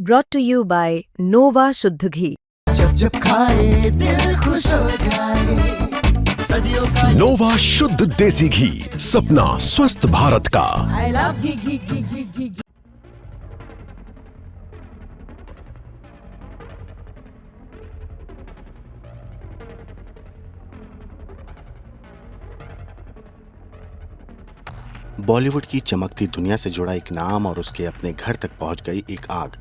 brought to you by Nova शुद्ध घी। जब जब खाए दिल खुश हो जाए, सदियों का नोवा शुद्ध देसी घी, सपना स्वस्थ भारत का। I love घी घी घी घी घी घी। बॉलीवुड की चमकती दुनिया से जुड़ा एक नाम और उसके अपने घर तक पहुंच गई एक आग।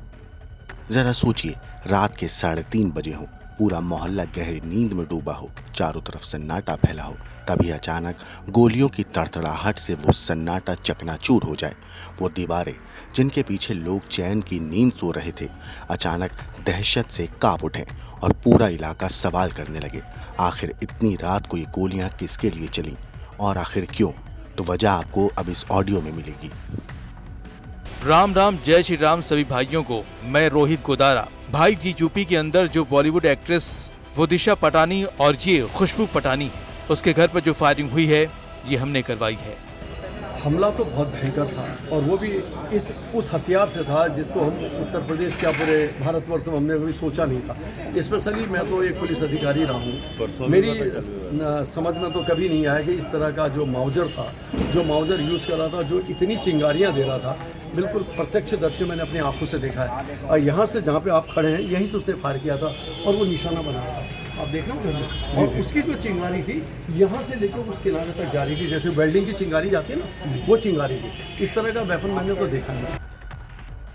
जरा सोचिए, रात के 3:30 बजे हो, पूरा मोहल्ला गहरी नींद में डूबा हो, चारों तरफ सन्नाटा फैला हो, तभी अचानक गोलियों की तड़तड़ाहट से वो सन्नाटा चकनाचूर हो जाए। वो दीवारें जिनके पीछे लोग चैन की नींद सो रहे थे, अचानक दहशत से कांप उठे और पूरा इलाका सवाल करने लगे, आखिर इतनी रात को ये गोलियां किसके लिए चली और आखिर क्यों? तो वजह आपको अब इस ऑडियो में मिलेगी। राम राम, जय श्री राम सभी भाइयों को। मैं रोहित गोदारा। भाई जी, यूपी के अंदर जो बॉलीवुड एक्ट्रेस वो दिशा पटानी और ये खुशबू पटानी है, उसके घर पर जो फायरिंग हुई है ये हमने करवाई है। हमला तो बहुत भयंकर था और वो भी उस हथियार से था जिसको हम उत्तर प्रदेश क्या पूरे भारतवर्ष में हमने कभी सोचा नहीं था। स्पेशली मैं तो एक पुलिस अधिकारी रहा हूँ, मेरी समझ में तो कभी नहीं आया कि इस तरह का जो माउजर था, जो माउजर यूज़ कर रहा था, जो इतनी चिंगारियाँ दे रहा था, बिल्कुल प्रत्यक्षदर्शी मैंने अपनी आंखों से देखा है। और यहाँ से जहाँ पे आप खड़े हैं यहीं से उसने फायर किया था और वो निशाना बना रहा था, आप देख रहे हो। और उसकी जो चिंगारी थी यहाँ से लेकर उस किनारे तक जा रही थी, जैसे वेल्डिंग की चिंगारी जाती है ना, वो चिंगारी थी। इस तरह का वेपन मैंने तो देखा नहीं।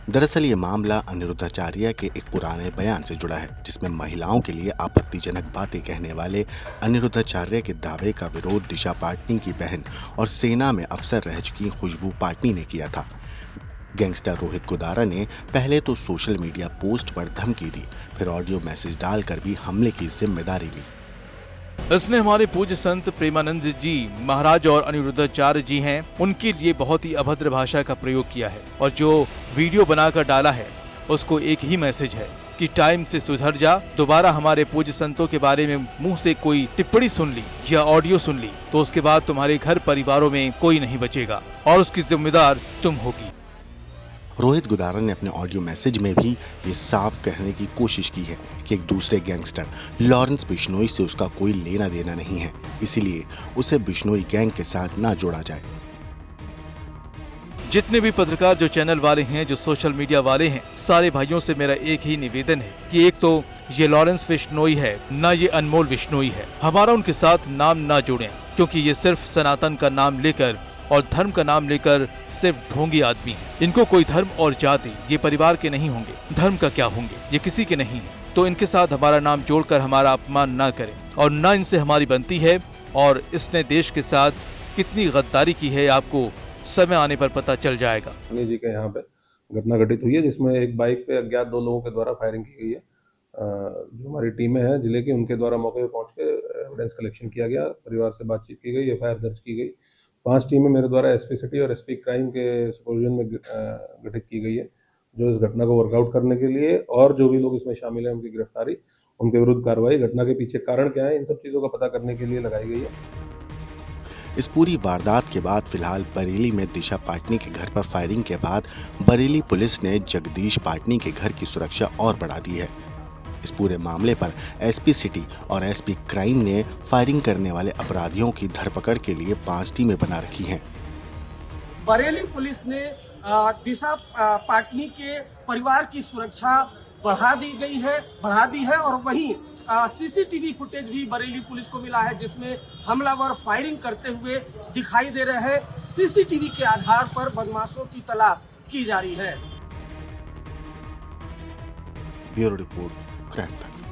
दरअसल ये मामला अनिरुद्धाचार्य के एक पुराने बयान से जुड़ा है, जिसमें महिलाओं के लिए आपत्तिजनक बातें कहने वाले अनिरुद्धाचार्य के दावे का विरोध दिशा पाटनी की बहन और सेना में अफसर रह चुकी खुशबू पाटनी ने किया था। गैंगस्टर रोहित गोदारा ने पहले तो सोशल मीडिया पोस्ट पर धमकी दी, फिर ऑडियो मैसेज डालकर भी हमले की जिम्मेदारी ली। इसने हमारे पूज्य संत प्रेमानंद जी महाराज और अनिरुद्धाचार्य जी हैं, उनके लिए बहुत ही अभद्र भाषा का प्रयोग किया है और जो वीडियो बनाकर डाला है उसको एक ही मैसेज है कि टाइम से सुधर जा। दोबारा हमारे पूज्य संतों के बारे में मुंह से कोई टिप्पणी सुन ली या ऑडियो सुन ली तो उसके बाद तुम्हारे घर परिवारों में कोई नहीं बचेगा और उसकी जिम्मेदार तुम होगी। रोहित गोदारा ने अपने ऑडियो मैसेज में भी ये साफ कहने की कोशिश की है कि एक दूसरे गैंगस्टर लॉरेंस बिश्नोई से उसका कोई लेना देना नहीं है, इसीलिए उसे बिश्नोई गैंग के साथ ना जोड़ा जाए। जितने भी पत्रकार, जो चैनल वाले हैं, जो सोशल मीडिया वाले हैं, सारे भाइयों से मेरा एक ही निवेदन है कि एक तो ये लॉरेंस बिश्नोई है, ना ये अनमोल बिश्नोई है। हमारा उनके साथ नाम ना जोड़ें, क्योंकि ये सिर्फ सनातन का नाम लेकर और धर्म का नाम लेकर सिर्फ ढोंगी आदमी है। इनको कोई धर्म और जाति, ये परिवार के नहीं होंगे, धर्म का क्या होंगे, ये किसी के नहीं है। तो इनके साथ हमारा नाम जोड़कर हमारा अपमान ना करें और ना इनसे हमारी बनती है। और इसने देश के साथ कितनी गद्दारी की है आपको समय आने पर पता चल जाएगा। जी के यहाँ पे घटना घटित हुई है जिसमें एक बाइक पे अज्ञात 2 लोगों के द्वारा फायरिंग की गई है। जो हमारी टीमें हैं जिले की, उनके द्वारा मौके पे पहुंच के एविडेंस कलेक्शन किया गया, परिवार से बातचीत की गई, एफआईआर दर्ज की गई। 5 टीमें मेरे द्वारा एसपी सिटी और एसपी क्राइम के सुपरविजन में गठित की गई है, जो इस घटना को वर्कआउट करने के लिए और जो भी लोग इसमें शामिल हैं उनकी गिरफ्तारी, उनके विरुद्ध कार्रवाई, घटना के पीछे कारण क्या है, इन सब चीज़ों का पता करने के लिए लगाई गई है। इस पूरी वारदात के बाद फिलहाल बरेली में दिशा पाटनी के घर पर फायरिंग के बाद बरेली पुलिस ने जगदीश पाटनी के घर की सुरक्षा और बढ़ा दी है। इस पूरे मामले पर एसपी सिटी और एसपी क्राइम ने फायरिंग करने वाले अपराधियों की धरपकड़ के लिए 5 टीमें बना रखी हैं। बरेली पुलिस ने दिशा पाटनी के परिवार की सुरक्षा बढ़ा दी है और वहीं सीसीटीवी फुटेज भी बरेली पुलिस को मिला है, जिसमें हमलावर फायरिंग करते हुए दिखाई दे रहे हैं। सीसीटीवी के आधार पर बदमाशों की तलाश की जा रही है। Bureau report, crime time.